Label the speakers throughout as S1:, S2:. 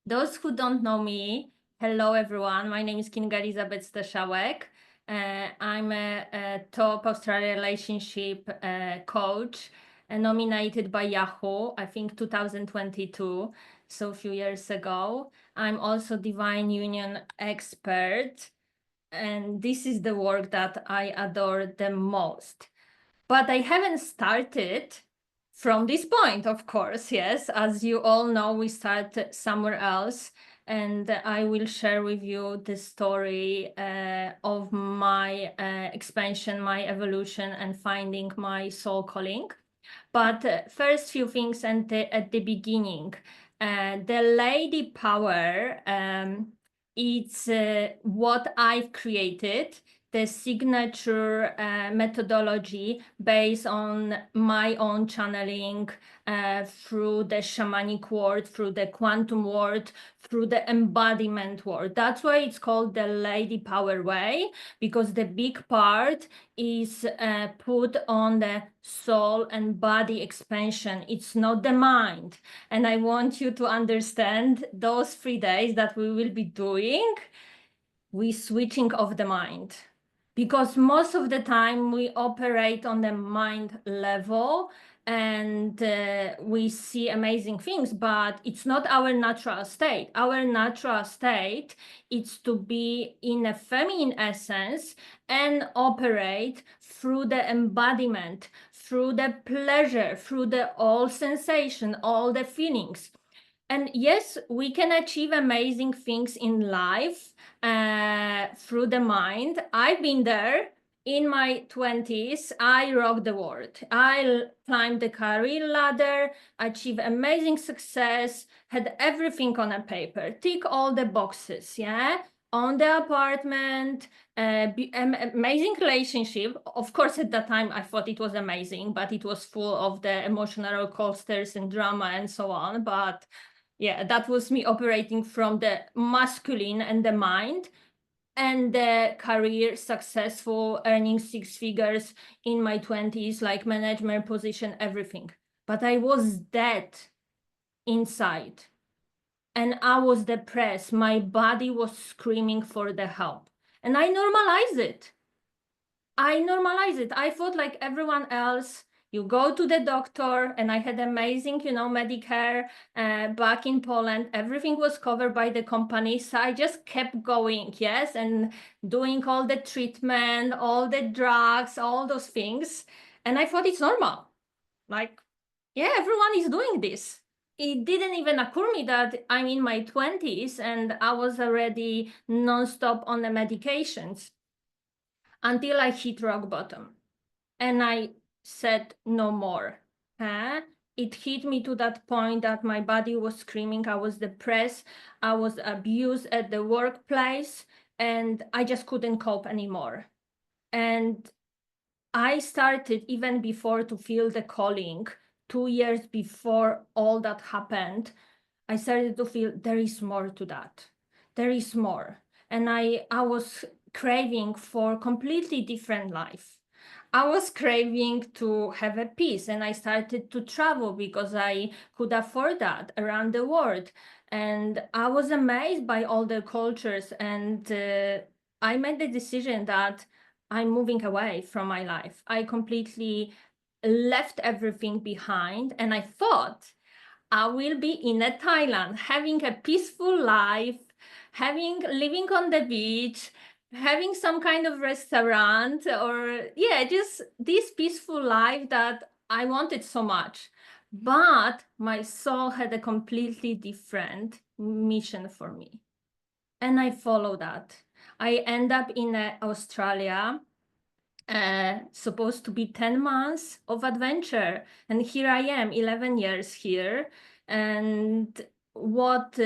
S1: Those who don't know me, hello everyone. My name is Kinga Elizabeth Staszałek. I'm a top Australian relationship coach nominated by Yahoo, I think 2022, so a few years ago. I'm also Divine Union expert, and this is the work that I adore the most. But I haven't started from this point, of course, yes. As you all know, we start somewhere else, and I will share with you the story of my expansion, my evolution, and finding my soul calling. But first few things at the beginning. The Lady Power, it's what I've created, the signature methodology based on my own channeling through the shamanic world, through the quantum world, through the embodiment world. That's why it's called the Lady Power Way, because the big part is put on the soul and body expansion. It's not the mind. And I want you to understand those 3 days that we will be doing, we switching off the mind. Because most of the time we operate on the mind level and we see amazing things, but it's not our natural state. Our natural state is to be in a feminine essence and operate through the embodiment, through the pleasure, through the all sensation, all the feelings. And yes, we can achieve amazing things in life through the mind. I've been there. In my 20s, I rocked the world. I climbed the career ladder, achieved amazing success, had everything on a paper, tick all the boxes, yeah? On the apartment, amazing relationship. Of course, at that time, I thought it was amazing, but it was full of the emotional roller coasters and drama and so on. But yeah, that was me operating from the masculine and the mind, and the career successful, earning 6 figures in my 20s, like management position, everything. But I was dead inside and I was depressed. My body was screaming for the help, and I normalized it. I thought like everyone else, you go to the doctor, and I had amazing, Medicare back in Poland. Everything was covered by the company. So I just kept going, yes, and doing all the treatment, all the drugs, all those things. And I thought it's normal. Like, yeah, everyone is doing this. It didn't even occur me that I'm in my 20s and I was already nonstop on the medications until I hit rock bottom. And I said no more. It hit me to that point that my body was screaming. I was depressed. I was abused at the workplace, and I just couldn't cope anymore. And I started even before to feel the calling. 2 years before all that happened, I started to feel there is more to that. There is more. And I was craving for completely different life. I was craving to have a peace, and I started to travel because I could afford that around the world. And I was amazed by all the cultures, and I made the decision that I'm moving away from my life. I completely left everything behind, and I thought I will be in a Thailand, having a peaceful life, living on the beach, having some kind of restaurant, or yeah, just this peaceful life that I wanted so much. But my soul had a completely different mission for me, and I followed that. I end up in Australia, supposed to be 10 months of adventure, and here I am, 11 years here. And what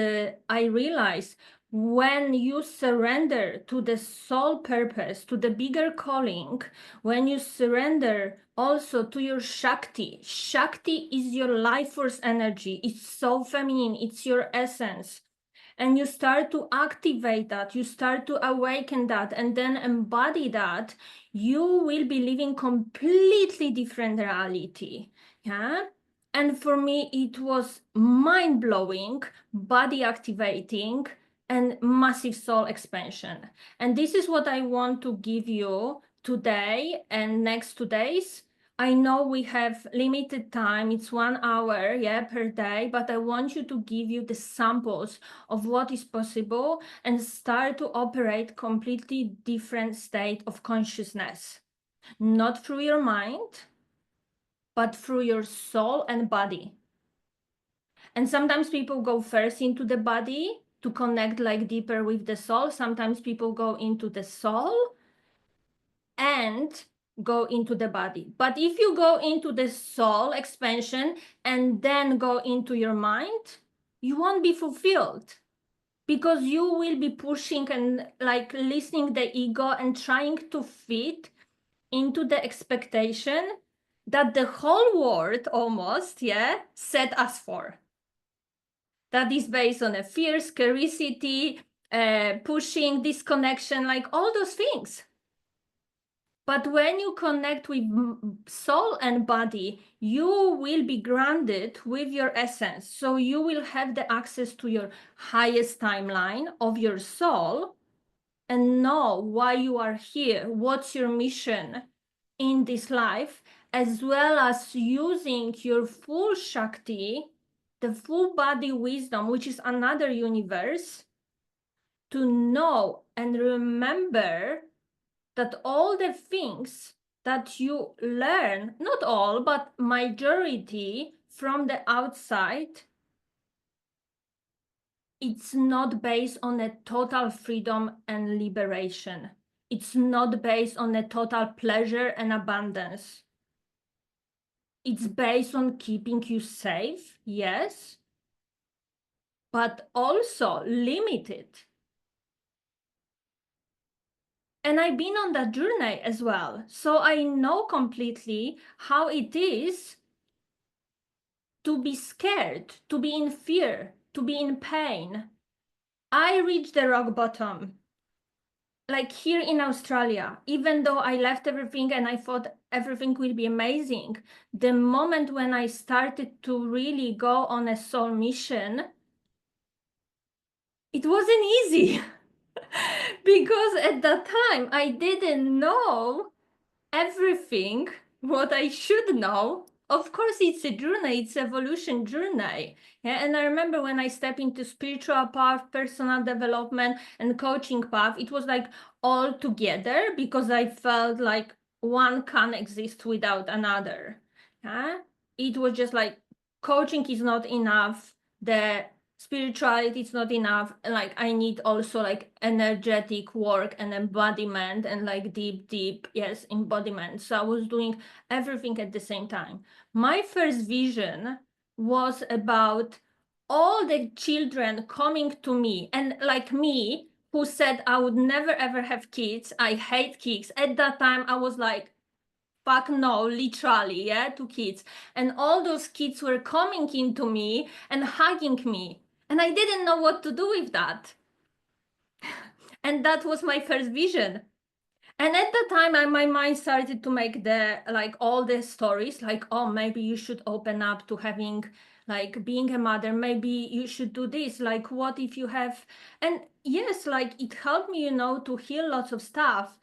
S1: I realized, when you surrender to the soul purpose, to the bigger calling, when you surrender also to your Shakti. Shakti is your life force energy. It's so feminine. It's your essence. And you start to activate that, you start to awaken that, and then embody that, you will be living completely different reality. Yeah. And for me, it was mind-blowing, body activating, and massive soul expansion. And this is what I want to give you today and next 2 days. I know we have limited time, it's 1 hour, yeah, per day, but I want you to give you the samples of what is possible and start to operate completely different state of consciousness, not through your mind, but through your soul and body. And sometimes people go first into the body to connect like deeper with the soul. Sometimes people go into the soul and go into the body. But if you go into the soul expansion and then go into your mind, you won't be fulfilled, because you will be pushing and like listening the ego and trying to fit into the expectation that the whole world almost, yeah, set us for. That is based on a fear, scarcity, pushing, disconnection, like all those things. But when you connect with soul and body, you will be grounded with your essence. So you will have the access to your highest timeline of your soul and know why you are here, what's your mission in this life, as well as using your full Shakti, the full body wisdom, which is another universe, to know and remember that all the things that you learn, not all, but majority from the outside, it's not based on a total freedom and liberation. It's not based on a total pleasure and abundance. It's based on keeping you safe, yes, but also limited. And I've been on that journey as well. So I know completely how it is to be scared, to be in fear, to be in pain. I reached the rock bottom. Like here in Australia, even though I left everything and I thought everything will be amazing, the moment when I started to really go on a soul mission, it wasn't easy. Because at that time I didn't know everything what I should know. Of course, it's a journey, it's evolution journey. Yeah, and I remember when I stepped into spiritual path, personal development, and coaching path, it was like all together, because I felt like one can't exist without another. Yeah? It was just like coaching is not enough. The spirituality is not enough. Like I need also like energetic work and embodiment and like deep, yes, embodiment. So I was doing everything at the same time. My first vision was about all the children coming to me and like me, who said I would never ever have kids. I hate kids. At that time, I was like, fuck no, literally, yeah, to kids. And all those kids were coming into me and hugging me. And I didn't know what to do with that. And that was my first vision. And at the time, my mind started to make the like all the stories, like, oh, maybe you should open up to having like being a mother. Maybe you should do this. Like, what if you have? And yes, like it helped me, to heal lots of stuff.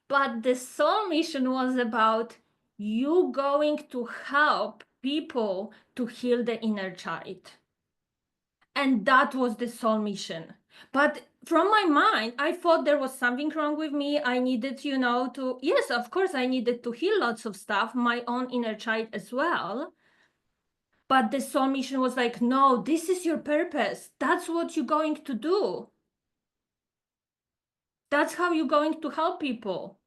S1: But the soul mission was about you going to help people to heal the inner child. And that was the soul mission. But from my mind, I thought there was something wrong with me. I needed, yes, of course, I needed to heal lots of stuff, my own inner child as well. But the soul mission was like, no, this is your purpose. That's what you're going to do. That's how you're going to help people.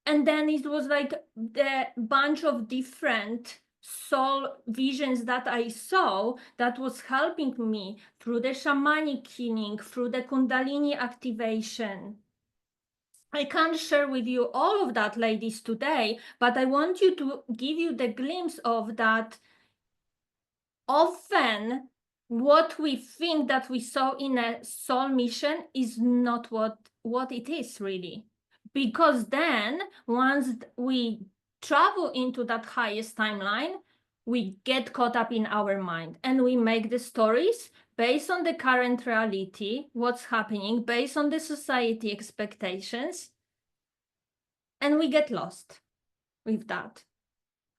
S1: And then it was like the bunch of different soul visions that I saw that was helping me through the shamanic healing, through the Kundalini activation. I can't share with you all of that, ladies, today, but I want you to give you the glimpse of that. Often what we think that we saw in a soul mission is not what it is really. Because then once we travel into that highest timeline, we get caught up in our mind and we make the stories based on the current reality, what's happening, based on the society expectations, and we get lost with that.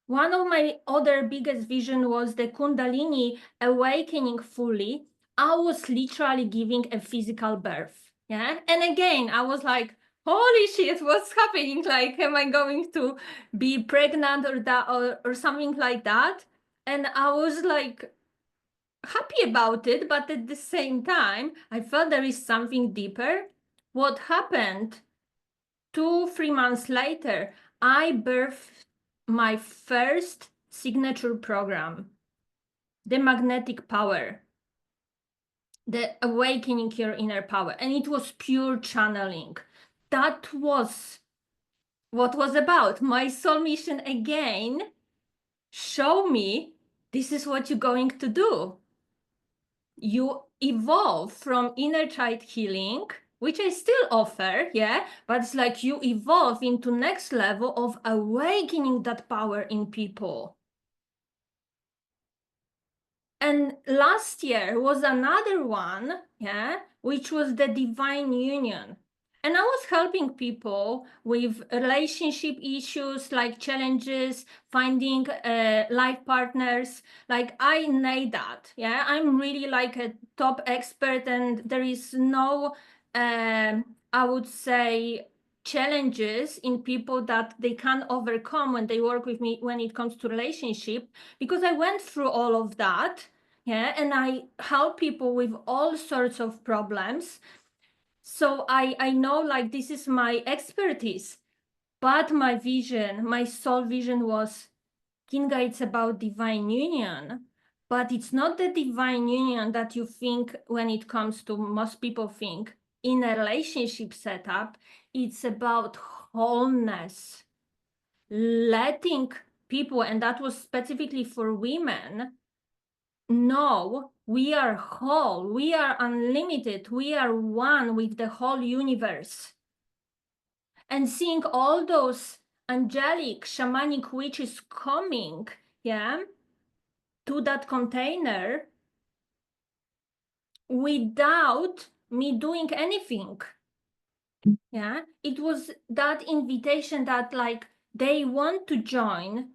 S1: One of my other biggest vision was the Kundalini awakening fully. I was literally giving a physical birth. Yeah. And again, I was like, holy shit, what's happening? Like, am I going to be pregnant or that or something like that? And I was like happy about it, but at the same time, I felt there is something deeper. What happened 2-3 months later, I birthed my first signature program, the Magnetic Power, the Awakening Your Inner Power. And it was pure channeling. That was what was about. My soul mission again, show me this is what you're going to do. You evolve from inner child healing, which I still offer, yeah, but it's like you evolve into next level of awakening that power in people. And last year was another one, yeah, which was the divine union. And I was helping people with relationship issues, like challenges, finding life partners. Like I nailed that. Yeah, I'm really like a top expert, and there is no, I would say, challenges in people that they can overcome when they work with me when it comes to relationship, because I went through all of that. Yeah, and I help people with all sorts of problems. So I know like this is my expertise, but my vision, my soul vision was, Kinga, it's about divine union, but it's not the divine union that you think when it comes to, most people think in a relationship setup. It's about wholeness, letting people, and that was specifically for women, know we are whole, we are unlimited, we are one with the whole universe. And seeing all those angelic, shamanic witches coming, yeah, to that container without me doing anything. Yeah, it was that invitation that like they want to join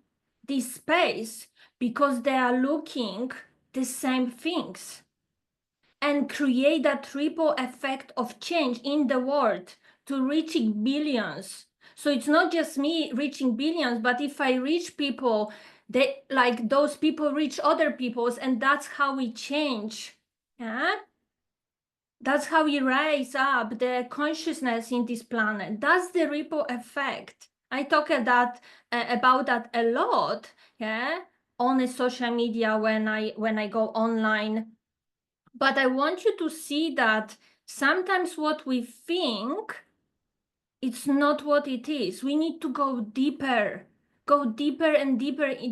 S1: this space because they are looking the same things, and create that ripple effect of change in the world to reaching billions. So it's not just me reaching billions, but if I reach people, they like those people reach other peoples, and that's how we change. Yeah, that's how we raise up the consciousness in this planet. That's the ripple effect. I talk about that a lot, yeah, on the social media when I go online. But I want you to see that sometimes what we think, it's not what it is. We need to go deeper and deeper and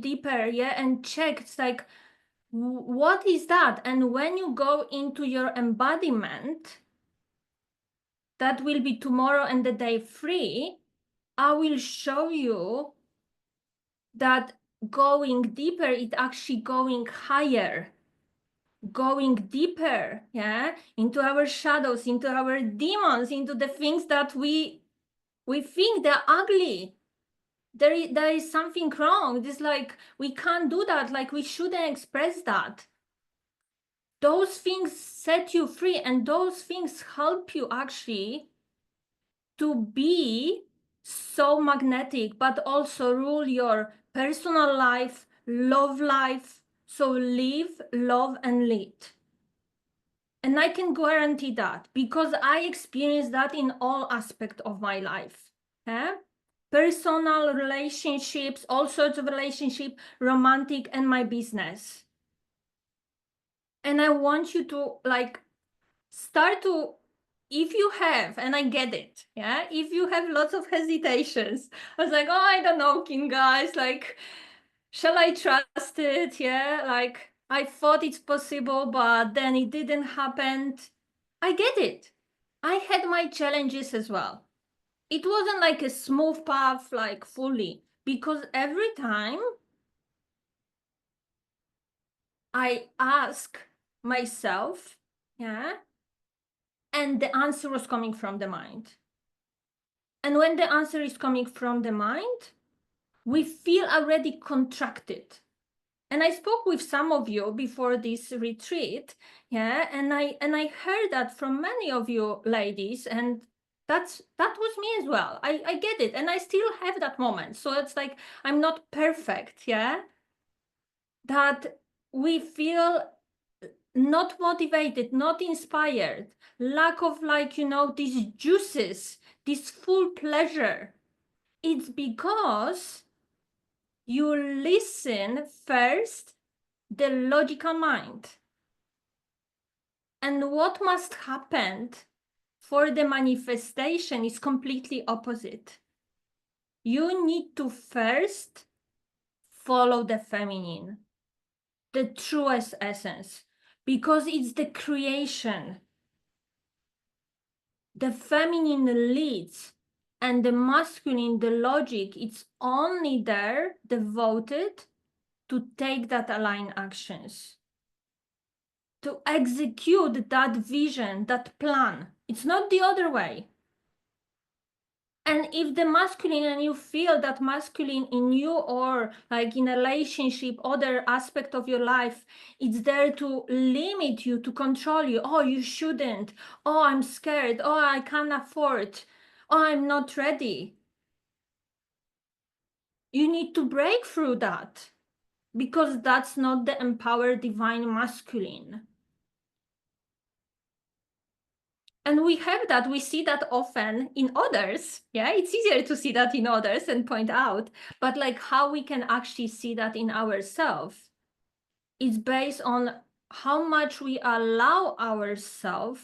S1: deeper, yeah, and check. It's like, what is that? And when you go into your embodiment, that will be tomorrow and the day 3, I will show you that going deeper, it actually going higher, going deeper, yeah, into our shadows, into our demons, into the things that we think they're ugly. There is something wrong. This like, we can't do that. Like, we shouldn't express that. Those things set you free, and those things help you actually to be so magnetic, but also rule your personal life, love life. So live, love, and lead. And I can guarantee that because I experienced that in all aspects of my life. Eh? Personal relationships, all sorts of relationships, romantic, and my business. And I want you to like start to, if you have, and I get it, yeah, if you have lots of hesitations, I was like, oh, I don't know, guys, like, shall I trust it? Yeah, like I thought it's possible, but then it didn't happen. I get it. I had my challenges as well. It wasn't like a smooth path, like fully, because every time I ask myself, yeah, and the answer was coming from the mind. And when the answer is coming from the mind, we feel already contracted. And I spoke with some of you before this retreat, yeah, and I heard that from many of you ladies, and that was me as well. I get it, and I still have that moment. So it's like I'm not perfect, yeah. That we feel not motivated, not inspired, lack of, like, you know, these juices, this full pleasure. It's because you listen first the logical mind. And what must happen for the manifestation is completely opposite. You need to first follow the feminine, the truest essence, because it's the creation. The feminine leads, and the masculine, the logic, it's only there devoted to take that aligned actions, to execute that vision, that plan. It's not the other way. And if the masculine, and you feel that masculine in you, or like in a relationship, other aspect of your life, it's there to limit you, to control you. Oh, you shouldn't. Oh, I'm scared. Oh, I can't afford. Oh, I'm not ready. You need to break through that, because that's not the empowered divine masculine. And we have that, we see that often in others. Yeah, it's easier to see that in others and point out, but like how we can actually see that in ourselves is based on how much we allow ourselves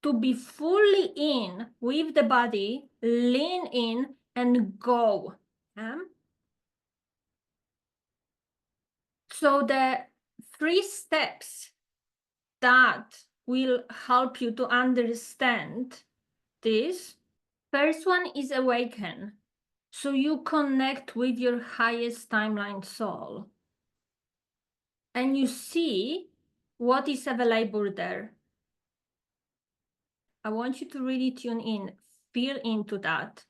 S1: to be fully in with the body, lean in and go. Yeah? So the 3 steps that will help you to understand this. First one is awaken. So you connect with your highest timeline soul. And you see what is available there. I want you to really tune in, feel into that.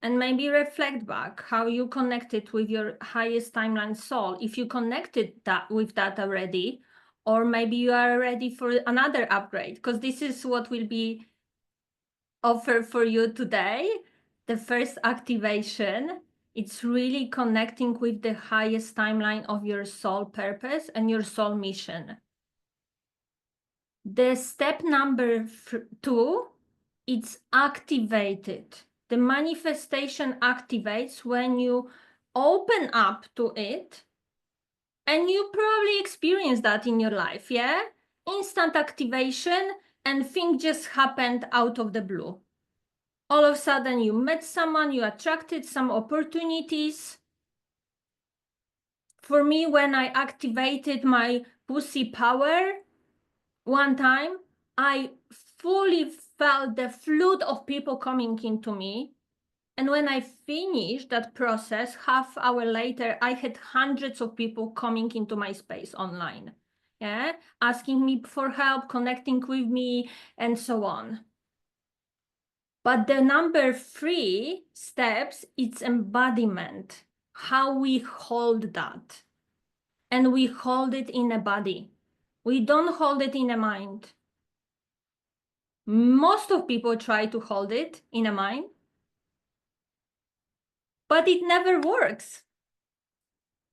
S1: And maybe reflect back how you connected with your highest timeline soul. If you connected that with that already, or maybe you are ready for another upgrade, because this is what will be offered for you today. The first activation, it's really connecting with the highest timeline of your soul purpose and your soul mission. The step number 2, it's activated. The manifestation activates when you open up to it, and you probably experience that in your life, yeah? Instant activation, and things just happened out of the blue. All of a sudden you met someone, you attracted some opportunities. For me, when I activated my pussy power one time, I fully felt the flood of people coming into me. And when I finished that process, half hour later, I had hundreds of people coming into my space online, yeah, asking me for help, connecting with me, and so on. But the number 3 steps, it's embodiment, how we hold that. And we hold it in a body. We don't hold it in a mind. Most of people try to hold it in a mind, but it never works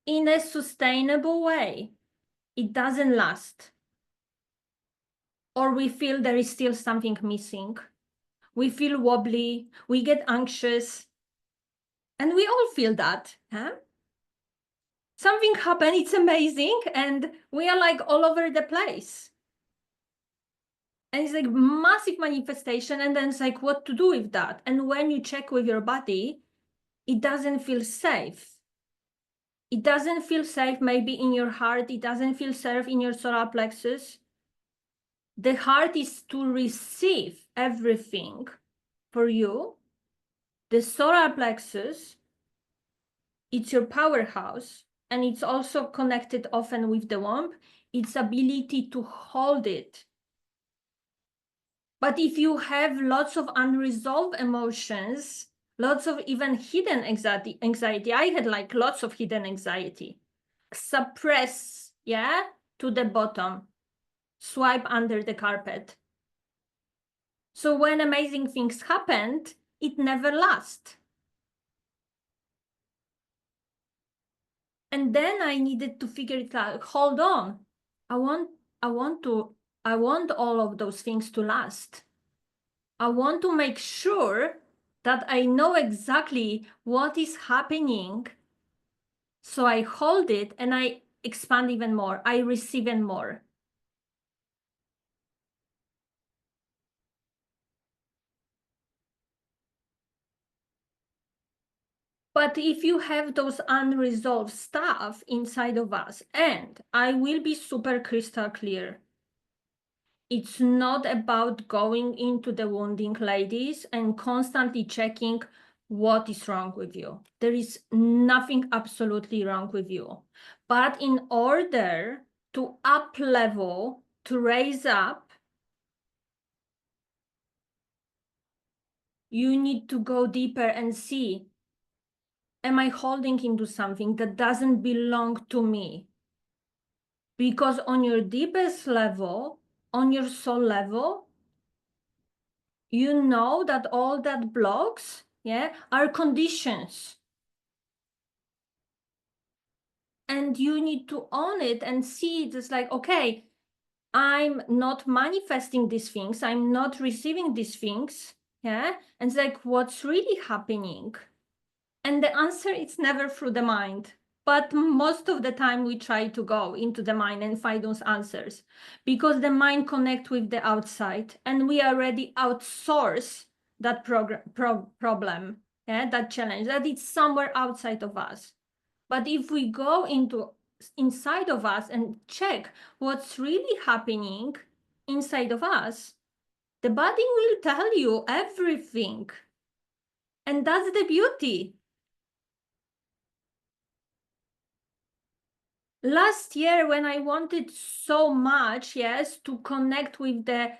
S1: in a sustainable way. It doesn't last. Or we feel there is still something missing. We feel wobbly, we get anxious. And we all feel that, huh? Something happened, it's amazing, and we are like all over the place. And it's like massive manifestation, and then it's like what to do with that. And when you check with your body, it doesn't feel safe. It doesn't feel safe maybe in your heart, it doesn't feel safe in your solar plexus. The heart is to receive everything for you. The solar plexus, it's your powerhouse. and it's also connected often with the womb, its ability to hold it. But if you have lots of unresolved emotions, lots of even hidden anxiety, I had like lots of hidden anxiety, suppress, yeah, to the bottom, swipe under the carpet. So when amazing things happened, it never lasts. And then I needed to figure it out. Hold on. I want all of those things to last. I want to make sure that I know exactly what is happening. So I hold it and I expand even more. I receive even more. But if you have those unresolved stuff inside of us, and I will be super crystal clear, it's not about going into the wounding, ladies, and constantly checking what is wrong with you. There is nothing absolutely wrong with you. But in order to up level, to raise up, you need to go deeper and see, am I holding into something that doesn't belong to me? Because on your deepest level, on your soul level, you know that all that blocks, yeah, are conditions. And you need to own it and see it as like, okay, I'm not manifesting these things, I'm not receiving these things, yeah? And it's like, what's really happening? And the answer is never through the mind. But most of the time we try to go into the mind and find those answers because the mind connects with the outside and we already outsource that problem, yeah, that challenge, that it's somewhere outside of us. But if we go into inside of us and check what's really happening inside of us, the body will tell you everything. And that's the beauty. Last year, when I wanted so much, yes, to connect with the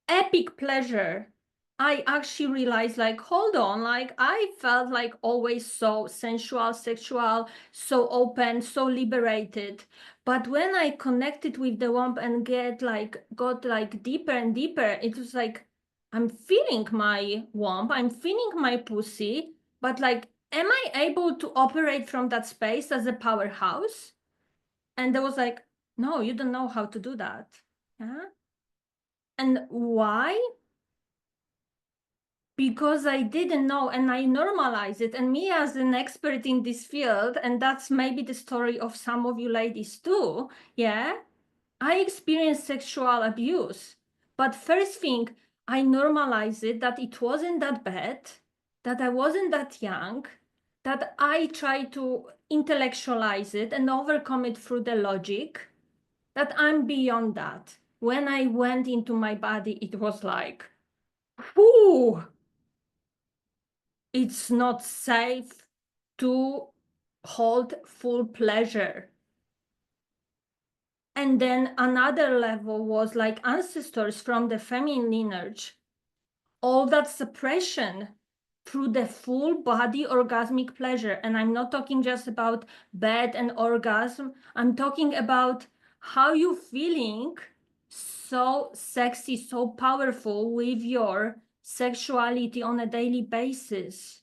S1: epic pleasure, I actually realized, like, hold on, like, I felt like always so sensual, sexual, so open, so liberated. But when I connected with the womb and got like deeper and deeper, it was like, I'm feeling my womb, I'm feeling my pussy, but like, am I able to operate from that space as a powerhouse? And there was like, no, you don't know how to do that. Yeah. And why? Because I didn't know and I normalized it. And me as an expert in this field, and that's maybe the story of some of you ladies too, yeah, I experienced sexual abuse. But first thing, I normalized it that it wasn't that bad, that I wasn't that young, that I tried to intellectualize it and overcome it through the logic, that I'm beyond that. When I went into my body, it was like, whoo, it's not safe to hold full pleasure. And then another level was like ancestors from the feminine lineage, all that suppression through the full body orgasmic pleasure. And I'm not talking just about bed and orgasm. I'm talking about how you feeling so sexy, so powerful with your sexuality on a daily basis.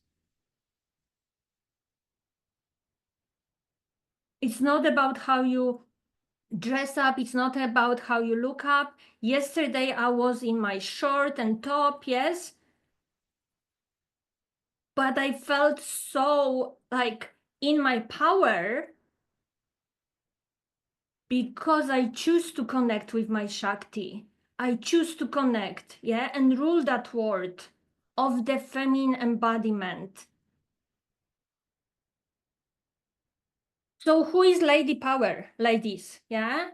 S1: It's not about how you dress up. It's not about how you look up. Yesterday, I was in my short and top, yes. But I felt so like in my power because I choose to connect with my Shakti. I choose to connect, yeah, and rule that world of the feminine embodiment. So who is Lady Power, ladies? Yeah,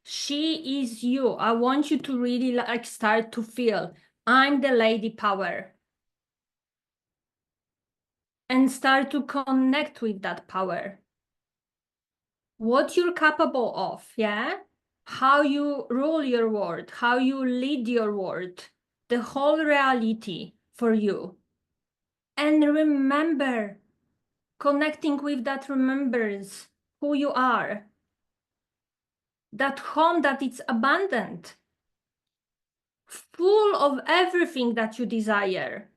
S1: she is you. I want you to really like start to feel I'm the Lady Power and start to connect with that power. what you're capable of, yeah? How you rule your world, how you lead your world, the whole reality for you. And remember, connecting with that remembrance, who you are, that home that it's abundant, full of everything that you desire,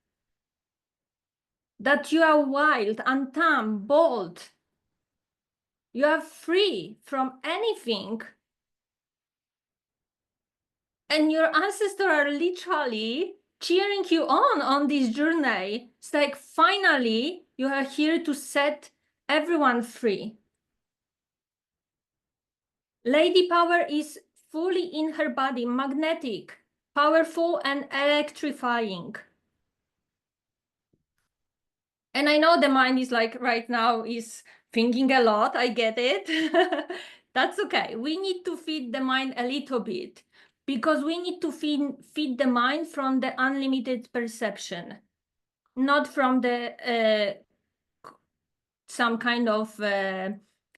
S1: that you are wild, untamed, bold, you are free from anything. And your ancestors are literally cheering you on this journey. It's like, finally, you are here to set everyone free. Lady Power is fully in her body, magnetic, powerful, and electrifying. And I know the mind is like right now is thinking a lot. I get it. That's okay. We need to feed the mind a little bit because we need to feed the mind from the unlimited perception, not from the some kind of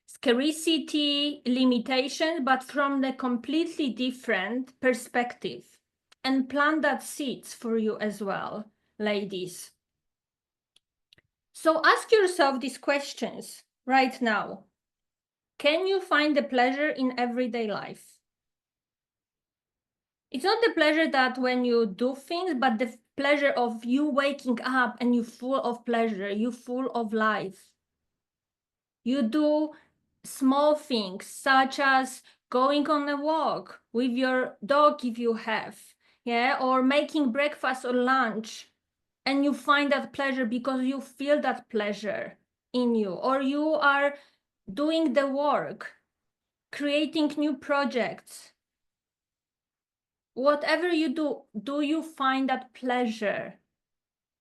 S1: scarcity, limitation, but from the completely different perspective. And plant that seeds for you as well, ladies. So ask yourself these questions right now. Can you find the pleasure in everyday life? It's not the pleasure that when you do things, but the pleasure of you waking up and you're full of pleasure, you're full of life. You do small things such as going on a walk with your dog if you have, yeah, or making breakfast or lunch, and you find that pleasure because you feel that pleasure in you, or you are doing the work, creating new projects. Whatever you do you find that pleasure?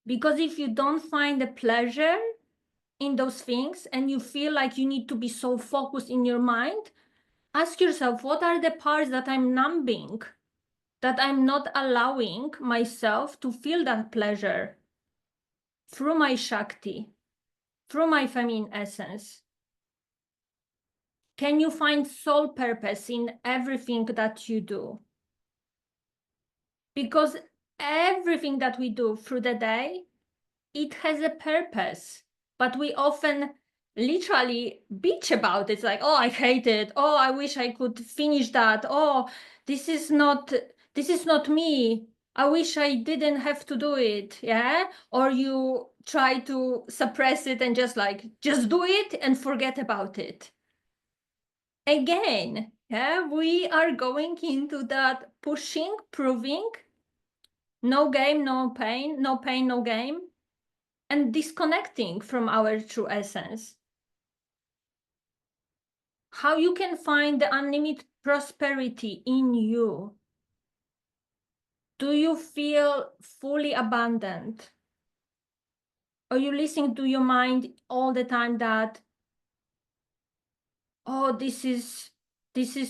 S1: Because if you don't find the pleasure in those things and you feel like you need to be so focused in your mind, ask yourself, what are the parts that I'm numbing, that I'm not allowing myself to feel that pleasure through my Shakti, through my feminine essence? Can you find soul purpose in everything that you do? Because everything that we do through the day, it has a purpose, but we often literally bitch about it. It's like, oh, I hate it. Oh, I wish I could finish that. Oh, this is not me. I wish I didn't have to do it. Yeah. Or you try to suppress it and just do it and forget about it. Again, yeah, we are going into that pushing, proving, no game, no pain, no pain, no game, and disconnecting from our true essence. How you can find the unlimited prosperity in you? Do you feel fully abundant? Are you listening to your mind all the time that, oh, this is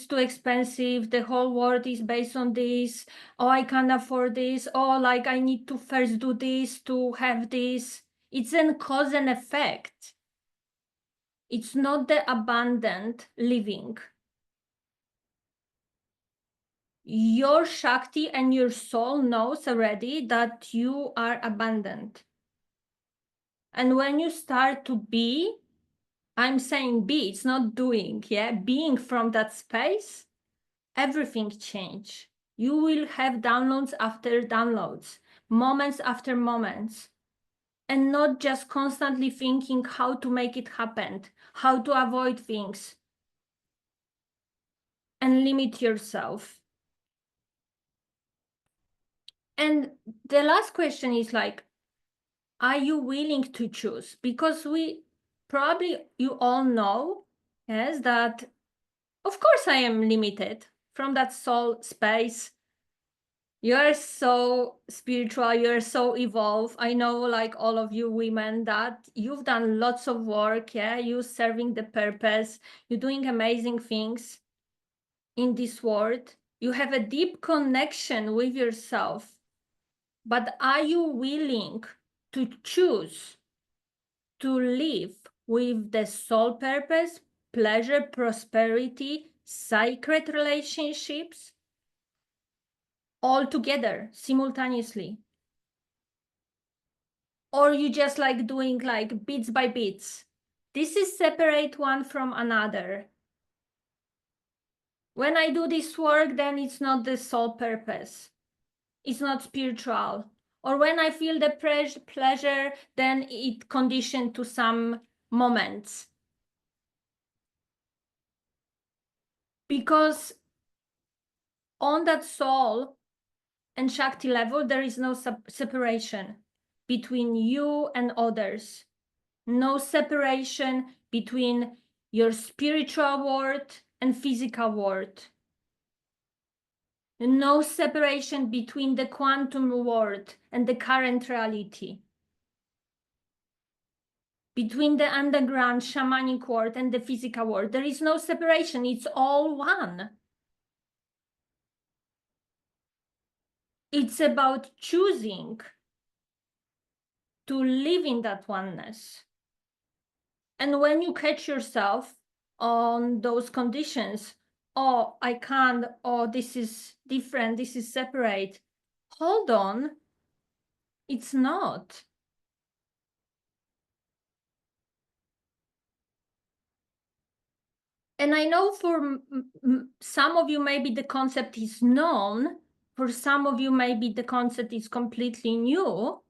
S1: too expensive, the whole world is based on this, oh, I can't afford this, oh, like I need to first do this to have this? It's a cause and effect. It's not the abundant living. Your Shakti and your soul knows already that you are abundant. And when you start to be, I'm saying be, it's not doing, yeah? Being from that space, everything change. You will have downloads after downloads, moments after moments, and not just constantly thinking how to make it happen, how to avoid things, and limit yourself. And the last question is like, are you willing to choose? Because you all know, yes, that of course I am limited from that soul space. You're so spiritual, you're so evolved. I know, like all of you women, that you've done lots of work, yeah, you serving the purpose, you're doing amazing things in this world. You have a deep connection with yourself. But are you willing to choose to live with the soul purpose pleasure, prosperity, sacred relationships, all together simultaneously? Or you just like doing like bits by bits? This is separate one from another. When I do this work, then it's not the sole purpose. It's not spiritual. Or when I feel the pleasure, then it conditioned to some moments. Because on that soul and Shakti level, there is no separation between you and others. No separation between your spiritual world and physical world. No separation between the quantum world and the current reality. Between the underground shamanic world and the physical world. There is no separation, it's all one. It's about choosing to live in that oneness. And when you catch yourself on those conditions, oh, I can't, oh, this is different, this is separate. Hold on, it's not. And I know for some of you, maybe the concept is known. For some of you, maybe the concept is completely new.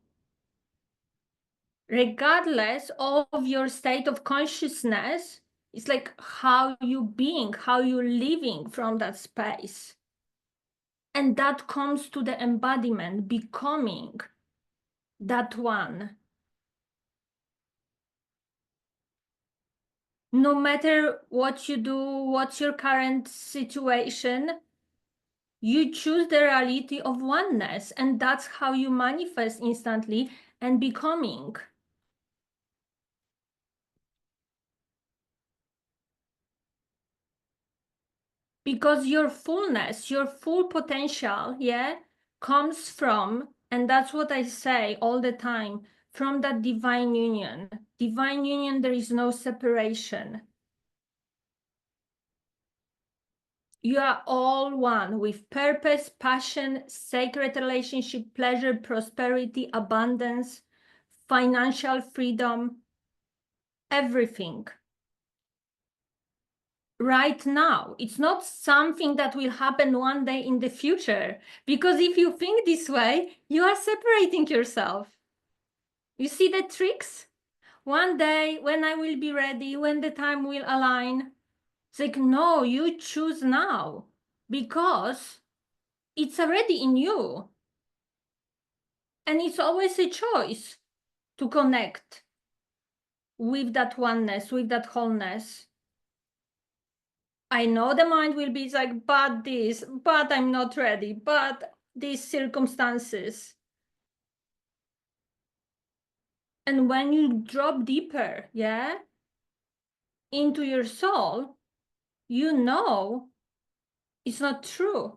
S1: Regardless of your state of consciousness, it's like how you being, how you living from that space. And that comes to the embodiment, becoming that one. No matter what you do, what's your current situation, you choose the reality of oneness, and that's how you manifest instantly and becoming. Because your fullness, your full potential, yeah, comes from, and that's what I say all the time, from that divine union. Divine union, there is no separation. You are all one with purpose, passion, sacred relationship, pleasure, prosperity, abundance, financial freedom, everything. Right now. It's not something that will happen one day in the future. Because if you think this way, you are separating yourself. You see the tricks? One day, when I will be ready, when the time will align, it's like, no, you choose now because it's already in you. And it's always a choice to connect with that oneness, with that wholeness. I know the mind will be like, but this, but I'm not ready, but these circumstances. And when you drop deeper, yeah, into your soul, you know it's not true.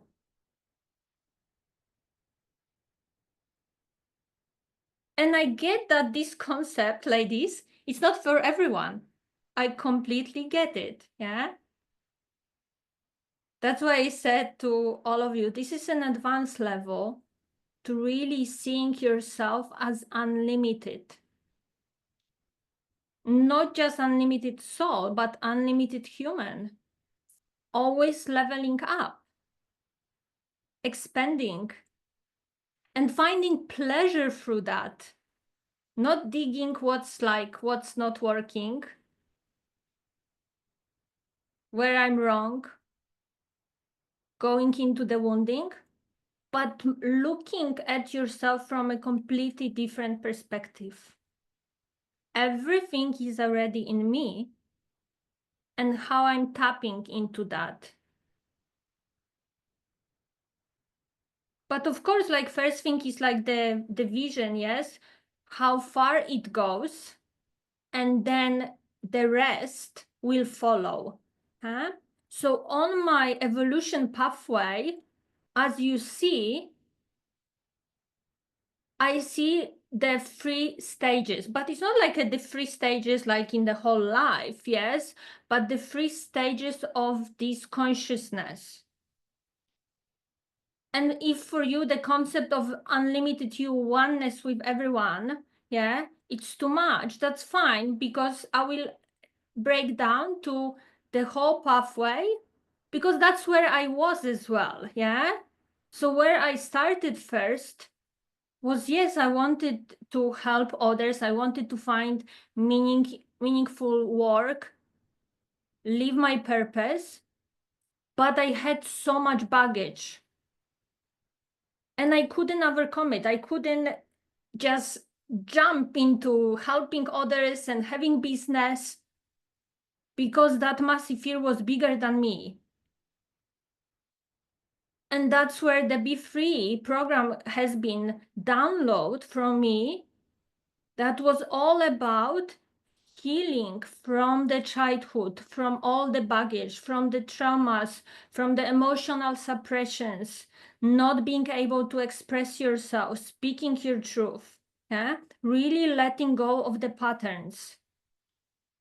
S1: And I get that this concept like this, it's not for everyone. I completely get it, yeah? That's why I said to all of you, this is an advanced level to really seeing yourself as unlimited. Not just unlimited soul, but unlimited human. Always leveling up, expanding, and finding pleasure through that. Not digging what's not working, where I'm wrong, going into the wounding, but looking at yourself from a completely different perspective. Everything is already in me, and how I'm tapping into that. But of course, like first thing is like the vision, yes, how far it goes, and then the rest will follow. Huh? So on my evolution pathway, as you see, I see the 3 stages, but it's not like the 3 stages like in the whole life, yes, but the 3 stages of this consciousness. And if for you the concept of unlimited you, oneness with everyone, yeah, it's too much, that's fine, because I will break down to the whole pathway, because that's where I was as well, yeah. So where I started first was, yes, I wanted to help others. I wanted to find meaningful work, live my purpose, but I had so much baggage and I couldn't overcome it. I couldn't just jump into helping others and having business because that massive fear was bigger than me. And that's where the Be Free program has been downloaded from me. That was all about healing from the childhood, from all the baggage, from the traumas, from the emotional suppressions, not being able to express yourself, speaking your truth, yeah? Really letting go of the patterns.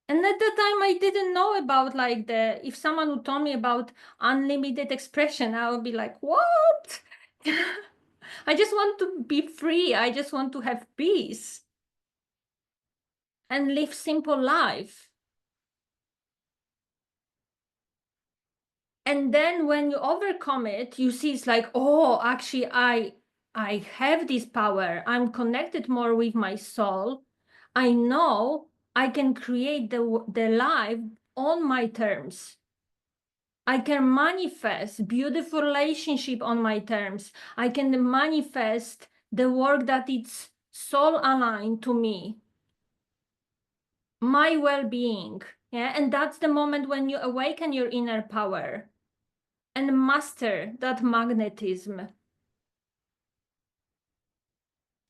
S1: And at the time, I didn't know about like if someone would tell me about unlimited expression, I would be like, what? I just want to be free. I just want to have peace and live simple life. And then when you overcome it, you see it's like, oh, actually, I have this power. I'm connected more with my soul. I know I can create the life on my terms. I can manifest beautiful relationship on my terms. I can manifest the work that it's soul aligned to me, my well-being. Yeah, and that's the moment when you awaken your inner power and master that magnetism.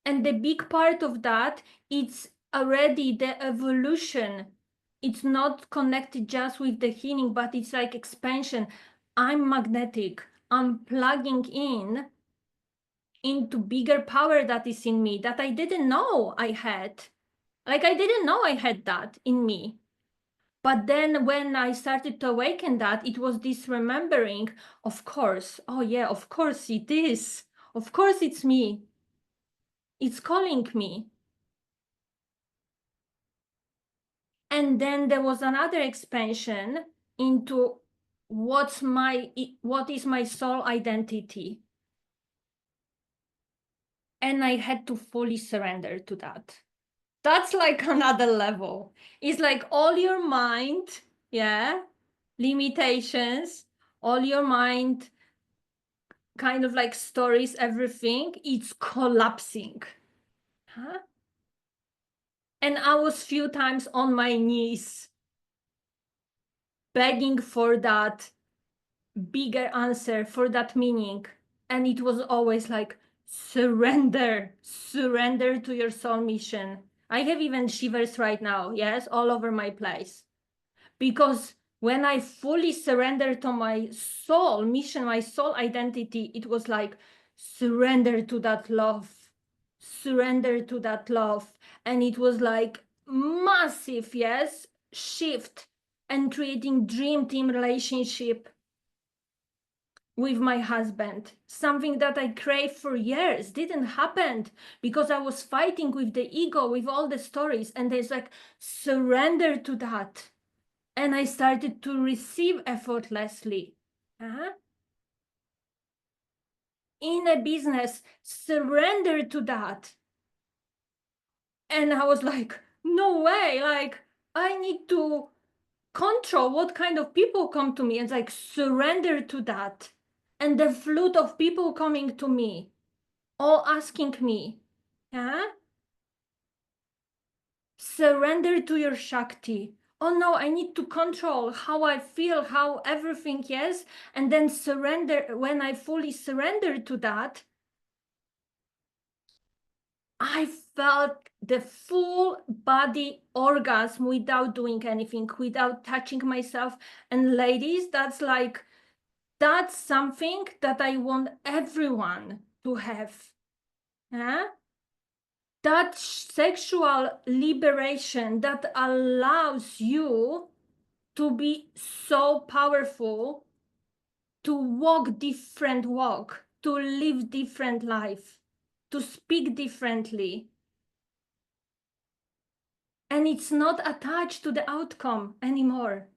S1: And the big part of that, it's already the evolution. It's not connected just with the healing, but it's like expansion. I'm magnetic. I'm plugging in into bigger power that is in me that I didn't know I had. Like I didn't know I had that in me. But then when I started to awaken that, it was this remembering, of course, oh yeah, of course it is. Of course it's me. It's calling me. And then there was another expansion into what is my soul identity. And I had to fully surrender to that. That's like another level. It's like all your mind, yeah, limitations, all your mind kind of like stories, everything, it's collapsing. Huh? And I was few times on my knees begging for that bigger answer, for that meaning. And it was always like, surrender to your soul mission. I have even shivers right now, yes, all over my place. Because when I fully surrendered to my soul mission, my soul identity, it was like, surrender to that love, surrender to that love. And it was like massive, yes, shift and creating dream team relationship with my husband, something that I craved for years, didn't happen because I was fighting with the ego, with all the stories. And there's like, surrender to that. And I started to receive effortlessly. Uh-huh. In a business, surrender to that. And I was like, no way, like, I need to control what kind of people come to me and like surrender to that. And the flood of people coming to me, all asking me, yeah, surrender to your Shakti. Oh no, I need to control how I feel, how everything, yes, and then surrender. When I fully surrender to that, I felt the full body orgasm without doing anything, without touching myself. And ladies, that's something that I want everyone to have. Yeah? that sexual liberation that allows you to be so powerful, to walk different walk, to live different life, to speak differently. And it's not attached to the outcome anymore.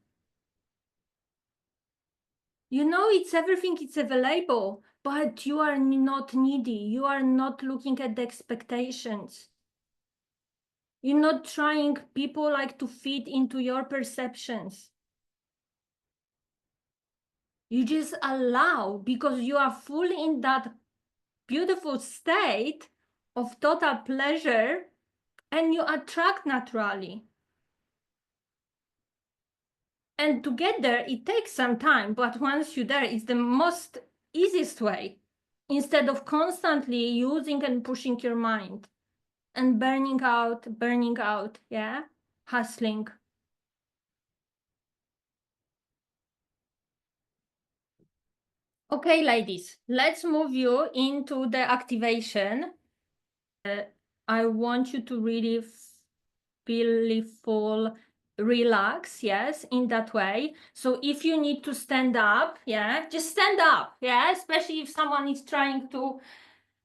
S1: You know, it's everything, it's available, but you are not needy. You are not looking at the expectations. You're not trying people like to fit into your perceptions. You just allow because you are fully in that beautiful state of total pleasure and you attract naturally. And to get there, it takes some time, but once you're there, it's the most easiest way instead of constantly using and pushing your mind and burning out, yeah, hustling. Okay, ladies, let's move you into the activation. I want you to really feel full, relax, yes, in that way. So if you need to stand up, yeah, just stand up, yeah, especially if someone is trying to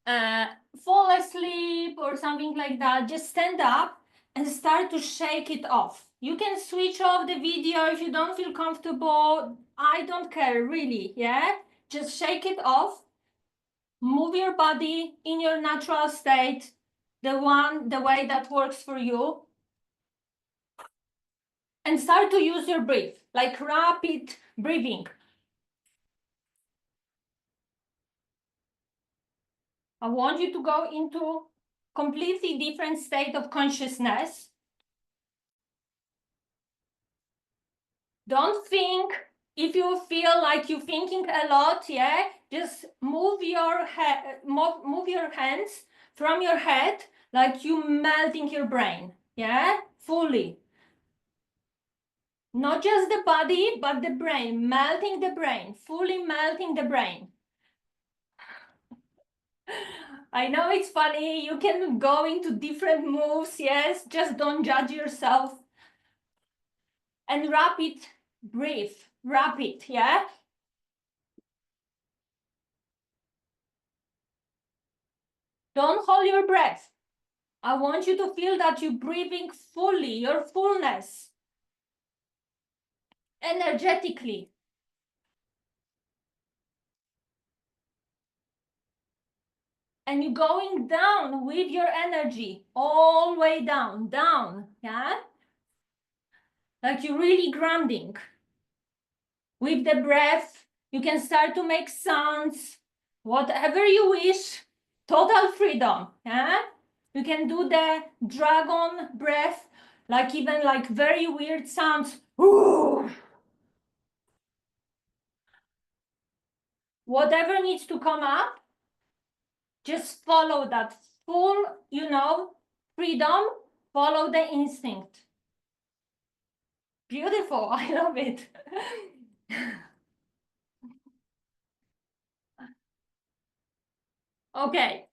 S1: uh, fall asleep or something like that, just stand up and start to shake it off. You can switch off the video if you don't feel comfortable. I don't care, really, yeah? Just shake it off. Move your body in your natural state, the way that works for you. And start to use your breath, like rapid breathing. I want you to go into completely different state of consciousness. Don't think. If you feel like you're thinking a lot, yeah, just move your head, move your hands from your head like you melting your brain, yeah, fully. Not just the body, but the brain, melting the brain, fully melting the brain. I know it's funny, you can go into different moves, yes, just don't judge yourself. And rapid breathe, rapid, yeah? Don't hold your breath. I want you to feel that you're breathing fully, your fullness, energetically. And you're going down with your energy, all the way down, yeah? Like you're really grounding. With the breath, you can start to make sounds, whatever you wish, total freedom, yeah? You can do the dragon breath, like even like very weird sounds. Ooh. Whatever needs to come up, just follow that full, freedom, follow the instinct. Beautiful, I love it. Okay.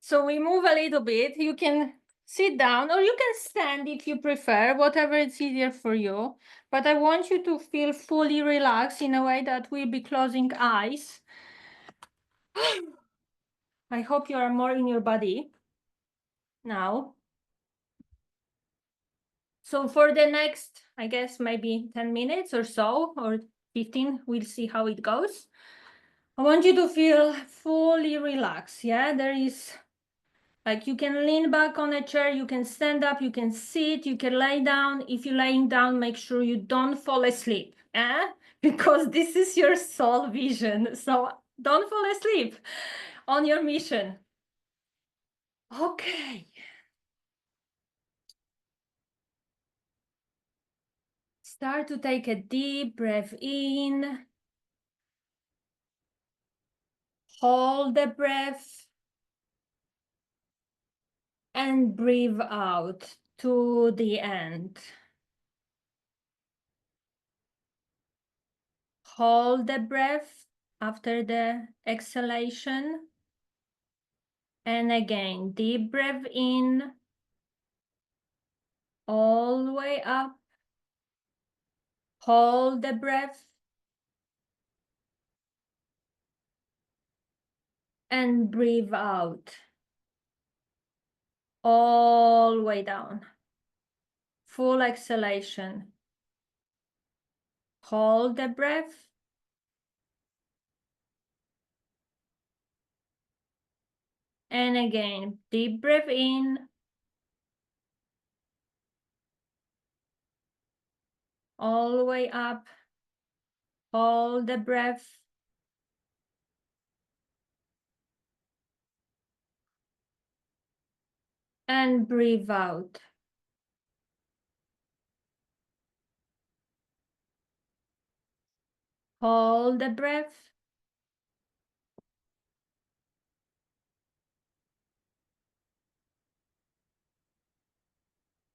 S1: So we move a little bit. You can sit down or you can stand if you prefer, whatever is easier for you. But I want you to feel fully relaxed in a way that we'll be closing eyes. I hope you are more in your body now. So for the next, I guess, maybe 10 minutes or so, or 15, we'll see how it goes. I want you to feel fully relaxed. Yeah, there is like you can lean back on a chair, you can stand up, you can sit, you can lay down. If you're laying down, make sure you don't fall asleep. Because this is your soul vision. So don't fall asleep on your mission. Okay. Start to take a deep breath in. Hold the breath. And breathe out to the end. Hold the breath after the exhalation. And again, deep breath in, all the way up. Hold the breath. And breathe out. All the way down. Full exhalation. Hold the breath. And again, deep breath in. All the way up. Hold the breath. And breathe out. Hold the breath.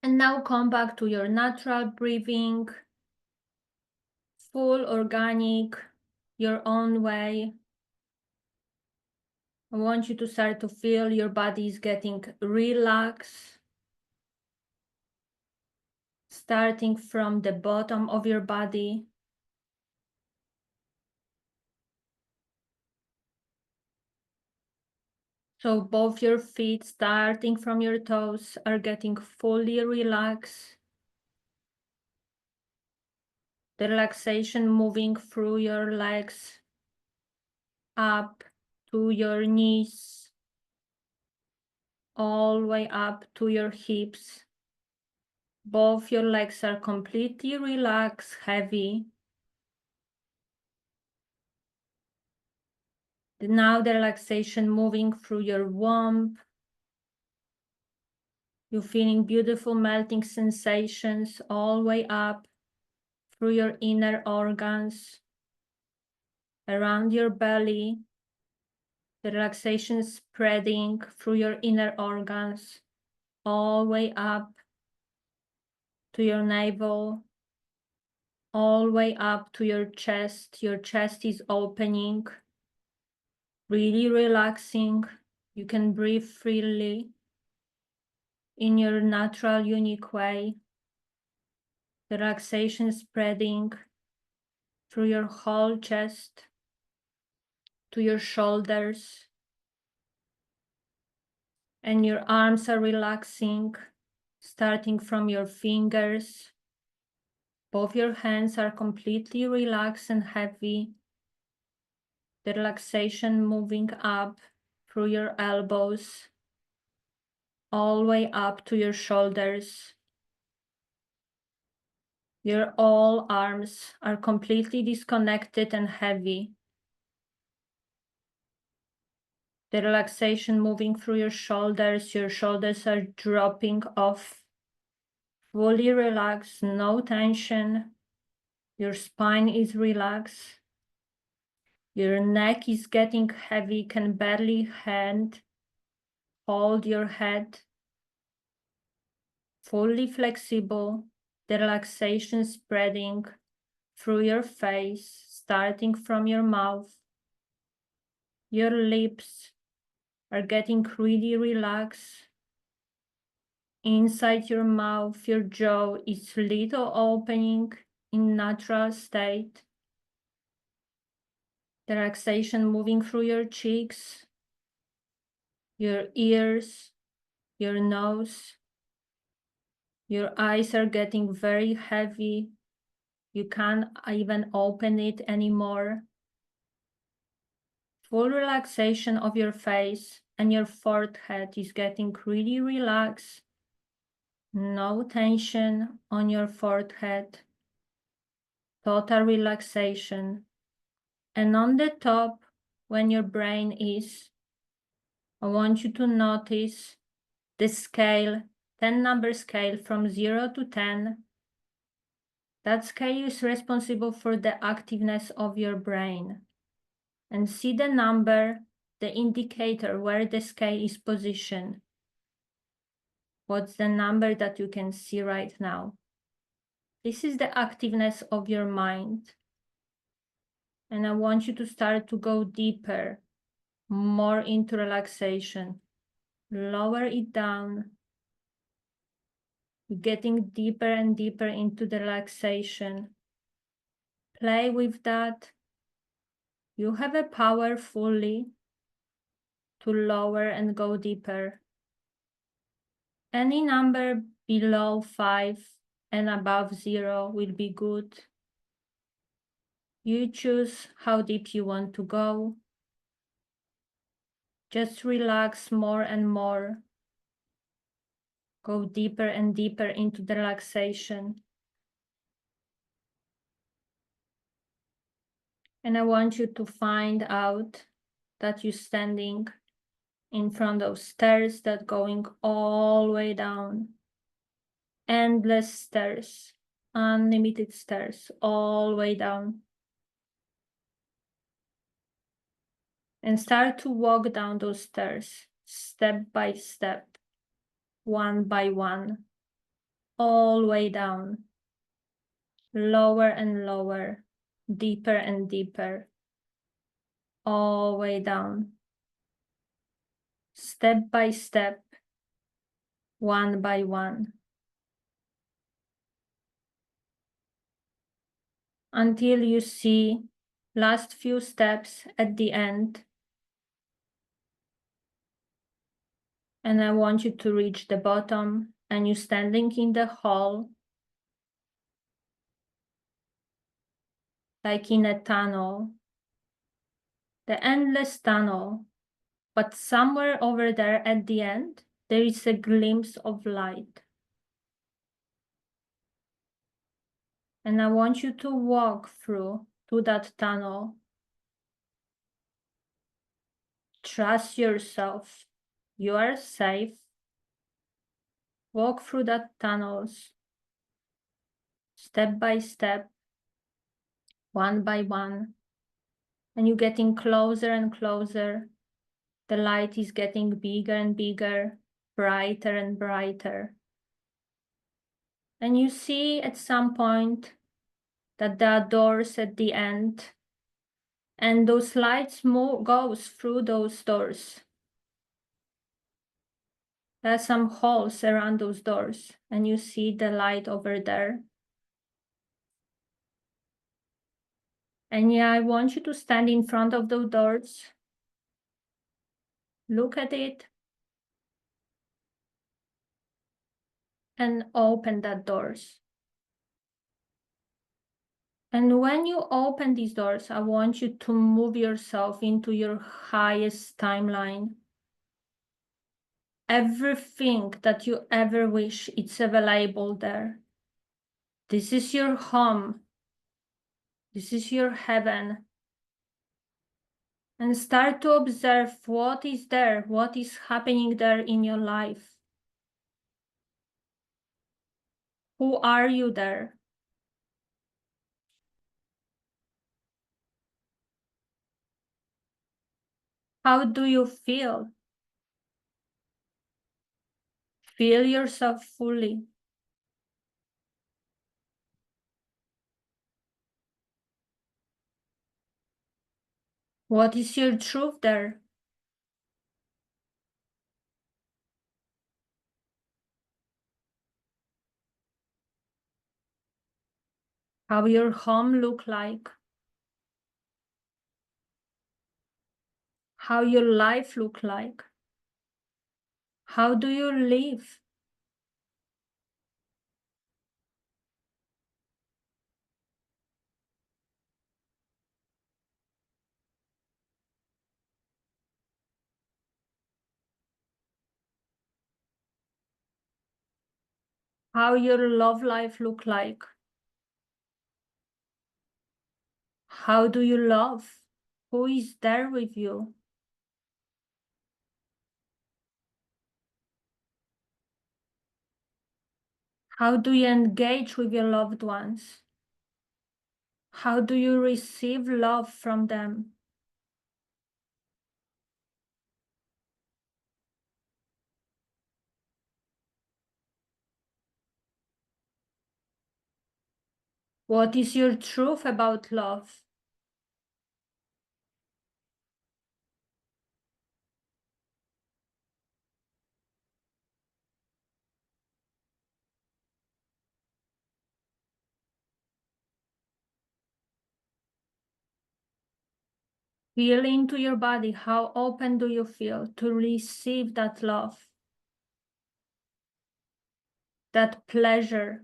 S1: And now come back to your natural breathing, full organic, your own way. I want you to start to feel your body is getting relaxed, starting from the bottom of your body. So both your feet, starting from your toes, are getting fully relaxed. The relaxation moving through your legs, up to your knees, all the way up to your hips. Both your legs are completely relaxed, heavy. Now the relaxation moving through your womb. You're feeling beautiful melting sensations all the way up through your inner organs, around your belly. The relaxation spreading through your inner organs, all the way up to your navel, all the way up to your chest. Your chest is opening, really relaxing. You can breathe freely in your natural, unique way. The relaxation spreading through your whole chest to your shoulders. And your arms are relaxing, starting from your fingers. Both your hands are completely relaxed and heavy. The relaxation moving up through your elbows, all the way up to your shoulders. Your all arms are completely disconnected and heavy. The relaxation moving through your shoulders are dropping off. Fully relaxed, no tension. Your spine is relaxed. Your neck is getting heavy, can barely hold your head. Fully flexible, the relaxation spreading through your face, starting from your mouth. Your lips are getting really relaxed. Inside your mouth, your jaw is little opening in natural state. The relaxation moving through your cheeks, your ears, your nose. Your eyes are getting very heavy. You can't even open it anymore. Full relaxation of your face, and your forehead is getting really relaxed. No tension on your forehead. Total relaxation. And on the top, when your brain is, I want you to notice the scale, 10-number scale from 0 to 10. That scale is responsible for the activeness of your brain. And see the number, the indicator where the scale is positioned. What's the number that you can see right now? This is the activeness of your mind. And I want you to start to go deeper, more into relaxation. lower it down, getting deeper and deeper into the relaxation. Play with that. You have a power fully to lower and go deeper. Any number below 5 and above 0 will be good. You choose how deep you want to go. Just relax more and more. Go deeper and deeper into the relaxation. And I want you to find out that you're standing in front of stairs that going all the way down. Endless stairs, unlimited stairs, all the way down. And start to walk down those stairs, step by step, one by one, all the way down. Lower and lower, deeper and deeper, all the way down. Step by step, one by one. Until you see last few steps at the end. And I want you to reach the bottom and you're standing in the hall, like in a tunnel, the endless tunnel, but somewhere over there at the end, there is a glimpse of light. And I want you to walk through to that tunnel. Trust yourself. You are safe. Walk through that tunnels, step by step, one by one. And you're getting closer and closer. The light is getting bigger and bigger, brighter and brighter. And you see at some point that there are doors at the end, and those lights goes through those doors. There are some holes around those doors, and you see the light over there. And yeah, I want you to stand in front of those doors, look at it, and open that doors. And when you open these doors, I want you to move yourself into your highest timeline. Everything that you ever wish, it's available there. This is your home. This is your heaven. And start to observe what is there, what is happening there in your life. Who are you there? How do you feel? Feel yourself fully. What is your truth there? How your home look like? How your life look like? How do you live? How your love life look like? How do you love? Who is there with you? How do you engage with your loved ones? How do you receive love from them? What is your truth about love? Feel into your body. How open do you feel to receive that love, that pleasure,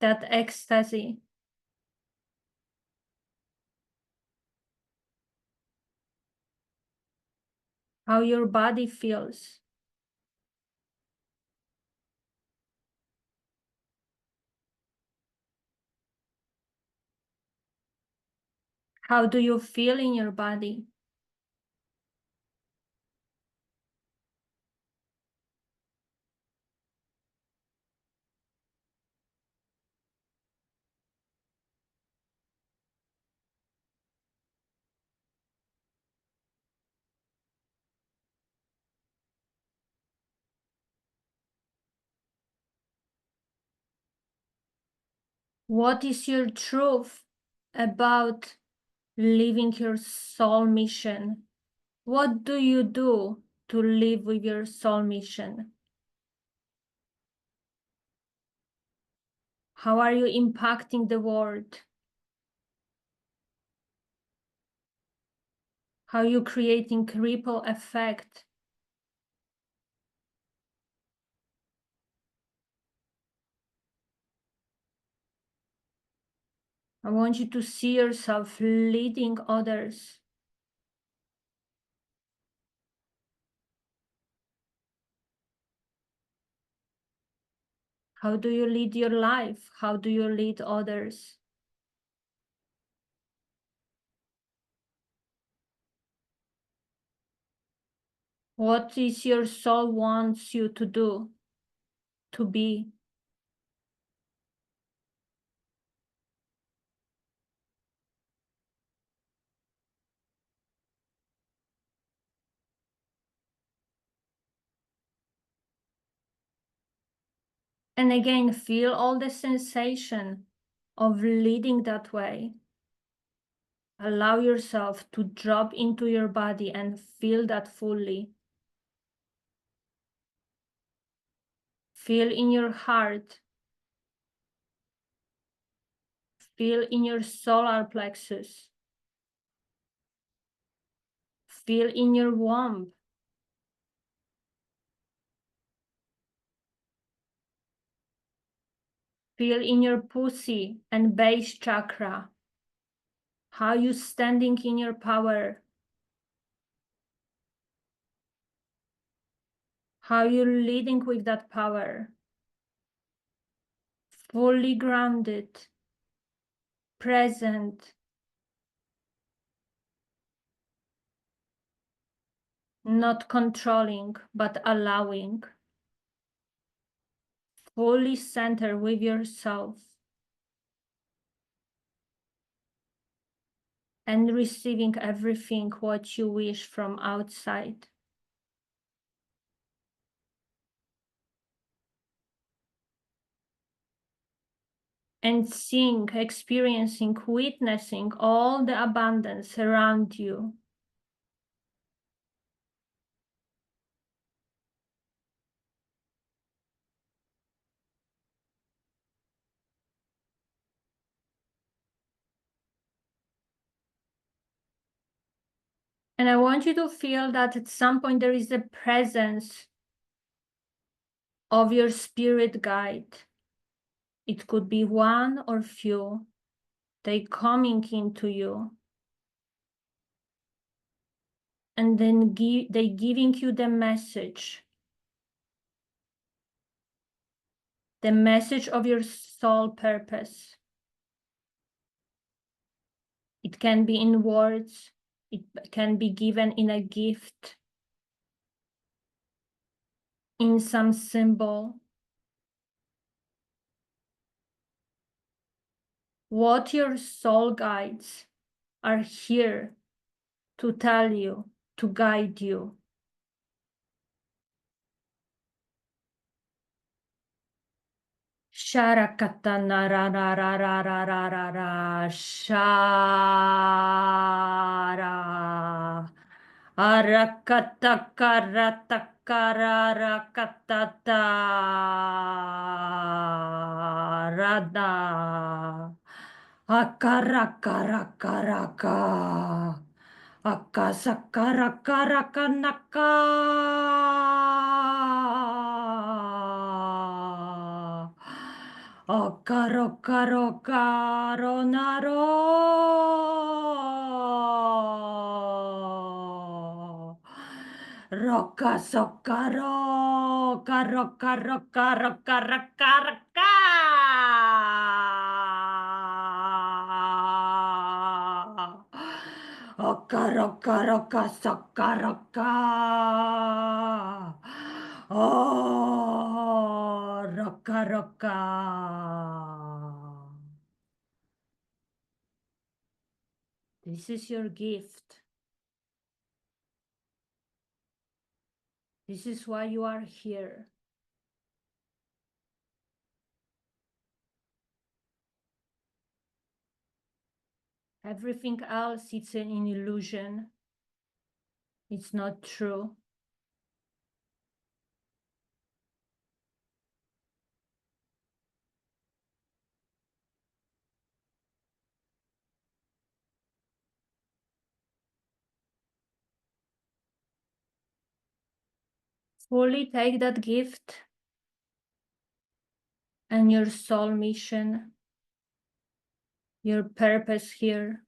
S1: that ecstasy? How your body feels. How do you feel in your body? What is your truth about living your soul mission? What do you do to live with your soul mission? How are you impacting the world? How are you creating ripple effect? I want you to see yourself leading others. How do you lead your life? How do you lead others? What is your soul wants you to do, to be? And again, feel all the sensation of leading that way. Allow yourself to drop into your body and feel that fully. Feel in your heart. Feel in your solar plexus. Feel in your womb. Feel in your pussy and base chakra. How you standing in your power. How you leading with that power. Fully grounded, present, not controlling, but allowing. Fully centered with yourself. And receiving everything what you wish from outside. And seeing, experiencing, witnessing all the abundance around you. And I want you to feel that at some point there is a presence of your spirit guide. It could be one or few. They coming into you. And then they giving you the message of your soul purpose. It can be in words, it can be given in a gift, in some symbol. What your soul guides are here to tell you, to guide you. Sharakatana ra ra ra ra ra ra ra ra shara. Arakatakaratakarakatatarada. Akaraka. Akasakarakanaka. Okarokarokaronaro. Roka sokaro, karo, karo, karo, karo, karo, ka. Okaro, karo, ka, sokaro, ka. Oh, roka, roka. This is your gift. This is why you are here. Everything else, it's an illusion. It's not true. Fully take that gift and your soul mission, your purpose here.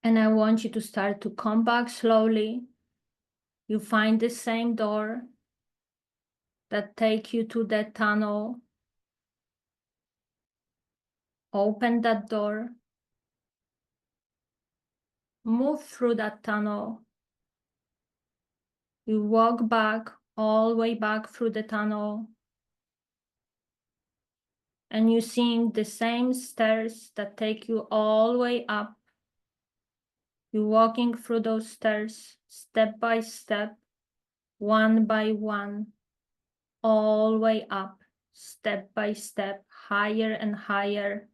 S1: And I want you to start to come back slowly. You find the same door that take you to that tunnel. Open that door. Move through that tunnel. You walk back, all the way back through the tunnel. And you're seeing the same stairs that take you all the way up. You're walking through those stairs, step by step, one by one, all the way up, step by step, higher and higher,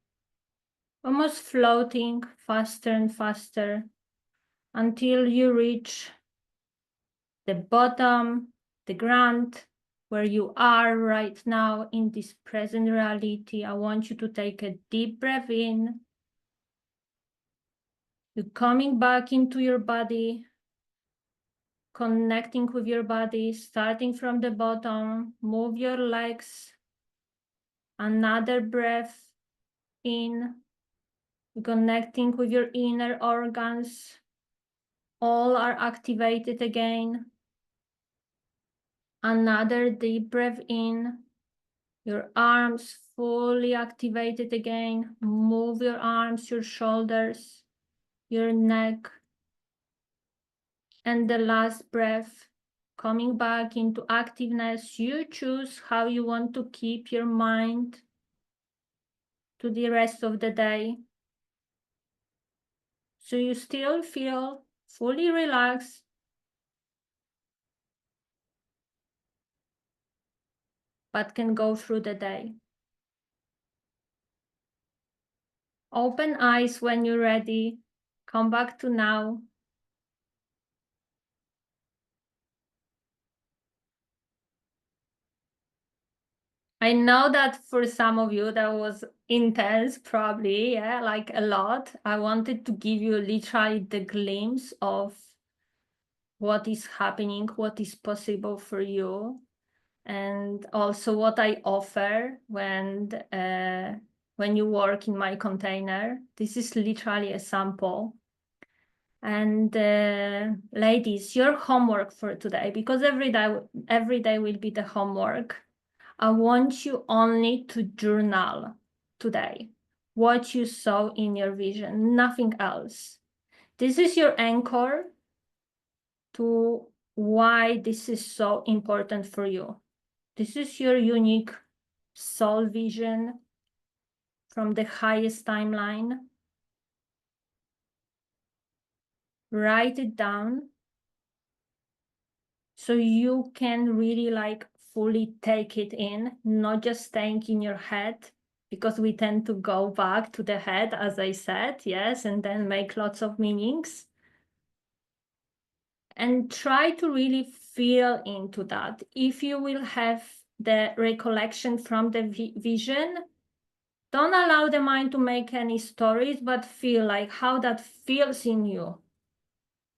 S1: almost floating faster and faster until you reach the bottom, the ground, where you are right now in this present reality. I want you to take a deep breath in. You're coming back into your body, connecting with your body, starting from the bottom. Move your legs. Another breath in, connecting with your inner organs. All are activated again. Another deep breath in. Your arms fully activated again. Move your arms, your shoulders, your neck. And the last breath, coming back into activeness. You choose how you want to keep your mind to the rest of the day. So you still feel fully relaxed, but can go through the day. Open eyes when you're ready. Come back to now. I know that for some of you that was intense, probably, yeah, like a lot. I wanted to give you literally the glimpse of what is happening, what is possible for you, and also what I offer when you work in my container. This is literally a sample. And ladies, your homework for today, because every day will be the homework. I want you only to journal today what you saw in your vision, nothing else. This is your anchor to why this is so important for you. This is your unique soul vision from the highest timeline. Write it down so you can really like fully take it in, not just staying in your head, because we tend to go back to the head, as I said, yes, and then make lots of meanings. And try to really feel into that. If you will have the recollection from the vision, don't allow the mind to make any stories, but feel like how that feels in you.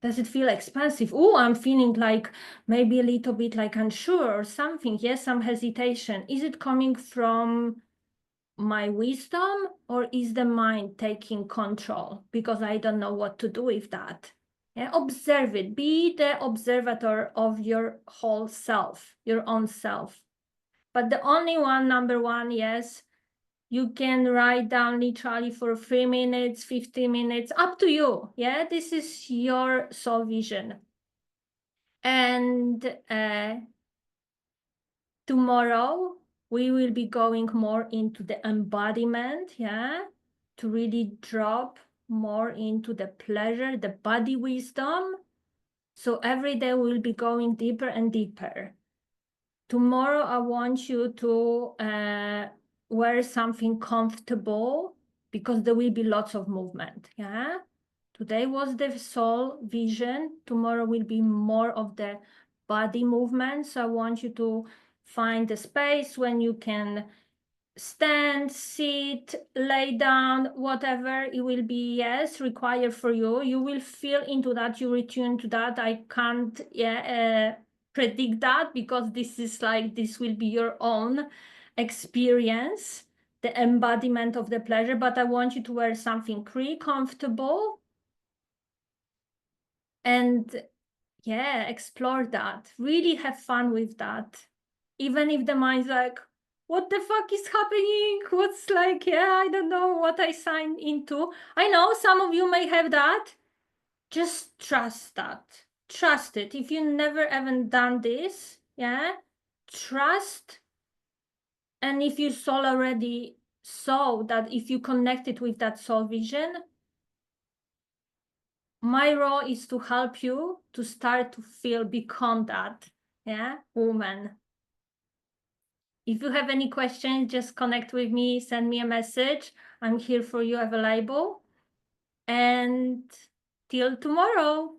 S1: Does it feel expansive? Oh, I'm feeling like maybe a little bit like unsure or something. Yes, some hesitation. Is it coming from my wisdom, or is the mind taking control because I don't know what to do with that? Yeah, observe it. Be the observer of your whole self, your own self. But the only one, number one, yes, you can write down literally for 3 minutes, 15 minutes, up to you. Yeah, this is your soul vision. And tomorrow we will be going more into the embodiment, yeah, to really drop more into the pleasure, the body wisdom. So every day we'll be going deeper and deeper. Tomorrow I want you to wear something comfortable, because there will be lots of movement, yeah? Today was the soul vision. Tomorrow will be more of the body movement. So I want you to find a space when you can stand, sit, lay down, whatever it will be, yes, required for you. You will feel into that, you retune to that. I can't predict that, because this is like, this will be your own experience, the embodiment of the pleasure. But I want you to wear something pretty comfortable and yeah, explore that. Really have fun with that. Even if the mind's like, what the fuck is happening? What's like, yeah, I don't know what I signed into. I know some of you may have that. Just trust that. Trust it. If you never even done this, yeah, trust. And if your soul already saw that, if you connected with that soul vision, my role is to help you to start to feel, become that, yeah, woman. If you have any questions, just connect with me, send me a message. I'm here for you, available. And till tomorrow.